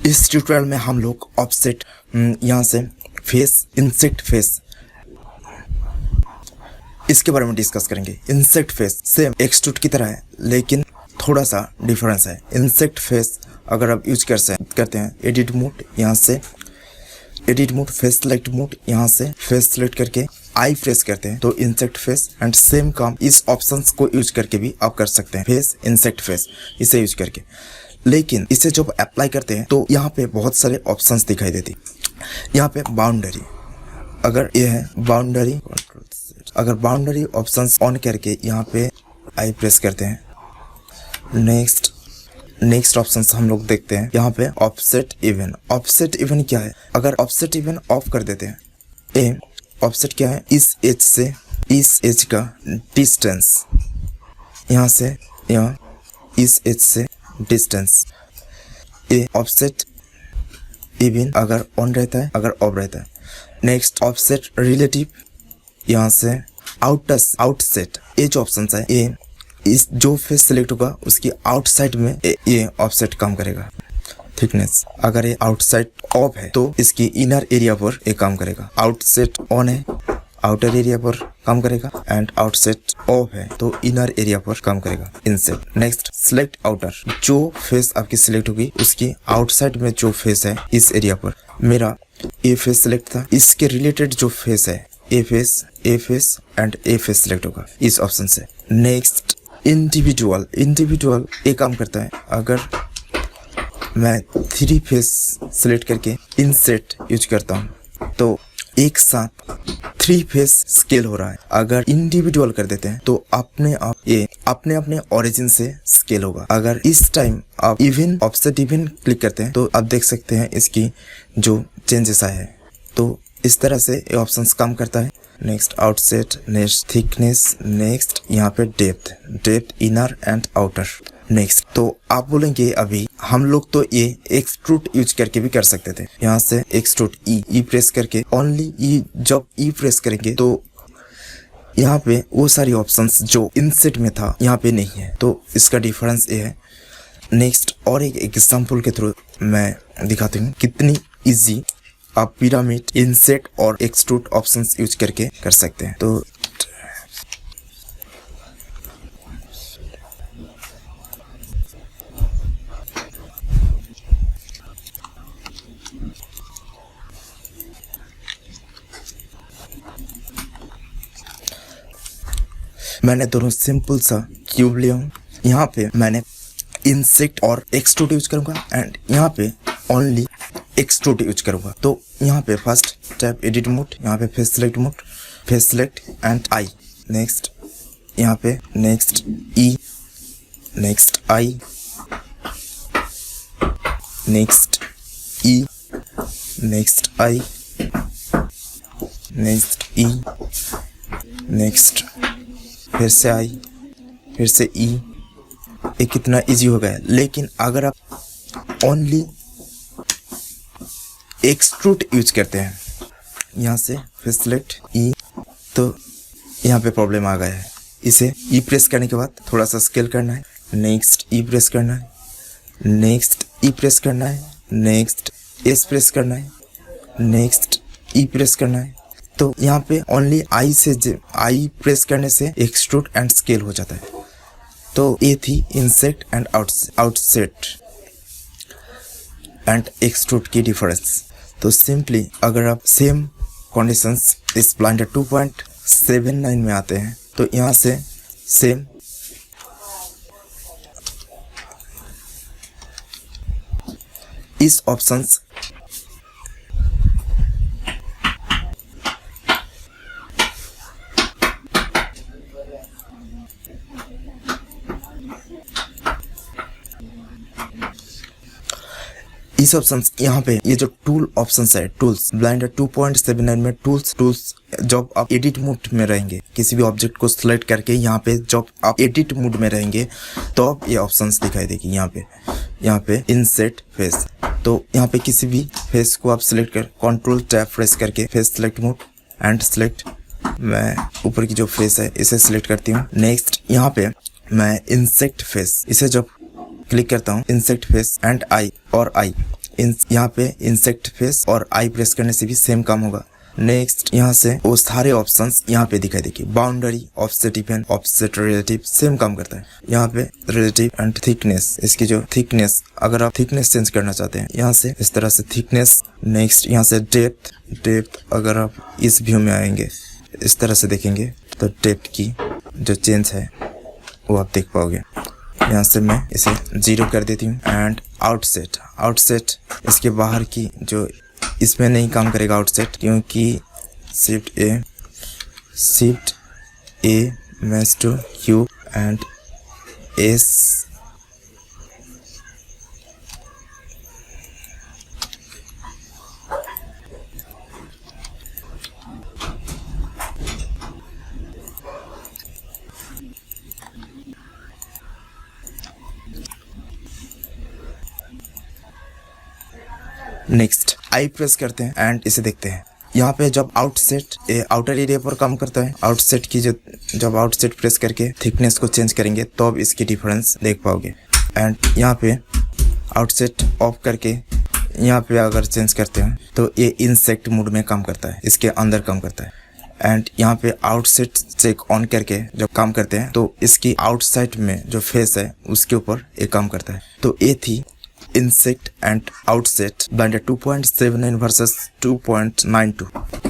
इस ट्यूटोरियल में हम लोग ऑफसेट यहाँ से फेस, इंसेक्ट फेस, इसके बारे में डिस्कस करेंगे। इंसेक्ट फेस सेम एक्सट्रूड की तरह है लेकिन थोड़ा सा डिफरेंस है। इंसेक्ट फेस अगर आप यूज करते हैं एडिट मोड, यहाँ से edit mode, face select mode, यहाँ से फेस सेलेक्ट करके आई प्रेस करते हैं तो इंसेक्ट फेस, एंड सेम काम इस ऑप्शंस को यूज करके भी आप कर सकते हैं, फेस, इंसेक्ट फेस, इसे यूज करके। लेकिन इसे जब अप्लाई करते हैं तो यहाँ पे बहुत सारे ऑप्शंस दिखाई देती। यहाँ पे बाउंड्री, अगर ये है बाउंड्री, अगर बाउंड्री ऑप्शंस ऑन करके यहाँ पे आई प्रेस करते हैं, नेक्स्ट ऑप्शंस हम लोग देखते हैं। यहाँ पे ऑफसेट इवन। ऑफसेट इवन क्या है? अगर ऑफसेट इवन ऑफ कर देते हैं, ए ऑफसेट क्या है? इस एज से इस एज का डिस्टेंस, यहाँ से यहाँ इस एज से डिस्टेंस। ए ऑफसेट इवन अगर ऑन रहता है, अगर ऑफ रहता है। नेक्स्ट ऑफसेट रिलेटिव, यहाँ से आउटसेट, ये जो ऑप्शन है ये इस जो फेस सिलेक्ट होगा उसकी आउटसाइड में ये ऑफसेट काम करेगा। थिकनेस, अगर ये आउटसाइड ऑफ है तो इसकी इनर एरिया पर ये काम करेगा। आउटसेट ऑन है, आउटर एरिया पर काम करेगा, एंड आउटसेट ऑफ है तो इनर एरिया पर काम करेगा। इंसेट। नेक्स्ट सिलेक्ट आउटर, जो फेस आपकी सिलेक्ट होगी उसकी आउटसाइड में जो फेस है इस एरिया पर। मेरा ए फेस सिलेक्ट था, इसके रिलेटेड जो फेस है a face and a face select होगा इस ऑप्शन से। नेक्स्ट इंडिविजुअल ये काम करता है। अगर मैं 3 फेस सिलेक्ट करके इंसेट यूज करता हूँ तो एक साथ 3 फेस स्केल हो रहा है। अगर इंडिविजुअल कर देते हैं तो अपने आप ये अपने ओरिजिन से स्केल होगा। अगर इस टाइम आप इवन ऑफसेट इवन क्लिक करते हैं तो आप देख सकते हैं इसकी जो चेंजेस आए हैं। तो इस तरह से ये ऑप्शंस काम करता है। Next outset, next thickness, next यहाँ पे depth inner and outer. Next तो आप बोलेंगे अभी हम लोग तो ये एक्सट्रूड यूज करके भी कर सकते थे। यहाँ से एक्सट्रूड ई प्रेस करके, ओनली ई, जब ई प्रेस करेंगे तो यहाँ पे वो सारी ऑप्शंस जो इंसेट में था यहाँ पे नहीं है, तो इसका डिफरेंस ये है। नेक्स्ट और एक एग्जांपल के थ्रू मैं दिखाती हूँ कितनी इजी आप पिरामिड, इंसेट और एक्सट्रूड ऑप्शंस यूज करके कर सकते हैं। तो मैंने दोनों सिंपल सा क्यूब लिया हूँ। यहाँ पे मैंने इंसेक्ट और एक्सट्रूड यूज करूँगा एंड यहाँ पे ओनली एक्सट्रूड यूज करूँगा। तो यहाँ पे फर्स्ट टैप एडिट मोड, यहाँ पे face select mode, face select and I. Next यहाँ पे next E, next I, next E, next I, next E, next फिर से आई, फिर से ई। ये कितना इजी हो गया है। लेकिन अगर आप ओनली एक्सट्रूड यूज करते हैं, यहाँ से फिर सेलेक्ट ई, तो यहाँ पे प्रॉब्लम आ गया है। इसे ई प्रेस करने के बाद थोड़ा सा स्केल करना है, नेक्स्ट ई प्रेस करना है, नेक्स्ट ई प्रेस करना है, नेक्स्ट एस प्रेस करना है, नेक्स्ट ई प्रेस करना है। तो यहाँ पे ओनली आई प्रेस करने से एक्सट्रूड एंड स्केल हो जाता है। तो ये थी insect and outset and extrude की डिफरेंस। तो सिंपली अगर आप सेम कंडीशंस इस ब्लेंडर 2.79 में आते हैं तो यहाँ से सेम इस ऑप्शंस इस ऑप्शंस यहाँ पे ये जो टूल ऑप्शंस है, टूल्स ब्लेंडर 2.79 में टूल्स जब आप एडिट मोड में रहेंगे, किसी भी ऑब्जेक्ट को सिलेक्ट करके यहाँ पे जब आप एडिट मोड में रहेंगे तो आप ये ऑप्शंस दिखाई देगी। यहाँ पे इंसेट फेस, तो यहाँ पे किसी भी फेस को आप सिलेक्ट कर कंट्रोल टैब प्रेस करके face select mode and select, मैं ऊपर की जो फेस है इसे सिलेक्ट करती हूँ। नेक्स्ट यहाँ पे मैं इंसेक्ट फेस, इसे जब क्लिक करता हूँ इंसेक्ट फेस एंड आई और आई, यहाँ पे इंसेक्ट फेस और आई प्रेस करने से भी सेम काम होगा। नेक्स्ट यहाँ से वो सारे ऑप्शंस यहाँ पे दिखाई देखिए, boundary, offset even, offset relative, same काम करता है। यहाँ पे रिलेटिव एंड थिकनेस, इसकी जो थिकनेस, अगर आप थिकनेस चेंज करना चाहते हैं यहाँ से इस तरह से थिकनेस। नेक्स्ट यहाँ से डेप्थ, अगर आप इस व्यू में आएंगे इस तरह से देखेंगे तो डेप्थ की जो चेंज है वो आप देख पाओगे। यहाँ से मैं इसे 0 कर देती हूँ। एंड आउटसेट इसके बाहर की जो, इसमें नहीं काम करेगा आउटसेट, क्योंकि shift A match two cube and S next I press करते हैं एंड इसे देखते हैं। यहाँ पे जब आउटसेट आउटर एरिया पर काम करता है, आउटसेट की जब आउटसेट प्रेस करके थिकनेस को चेंज करेंगे तो अब इसकी डिफरेंस देख पाओगे। एंड यहाँ पे आउटसेट ऑफ करके यहाँ पे अगर चेंज करते हैं तो ये इंसेक्ट मोड में काम करता है, इसके अंदर काम करता है। एंड यहाँ पे आउटसेट चेक ऑन करके जब काम करते हैं तो इसकी आउटसाइड में जो फेस है उसके ऊपर ये काम करता है। तो ये थी insect and outset blended 2.79 versus 2.92।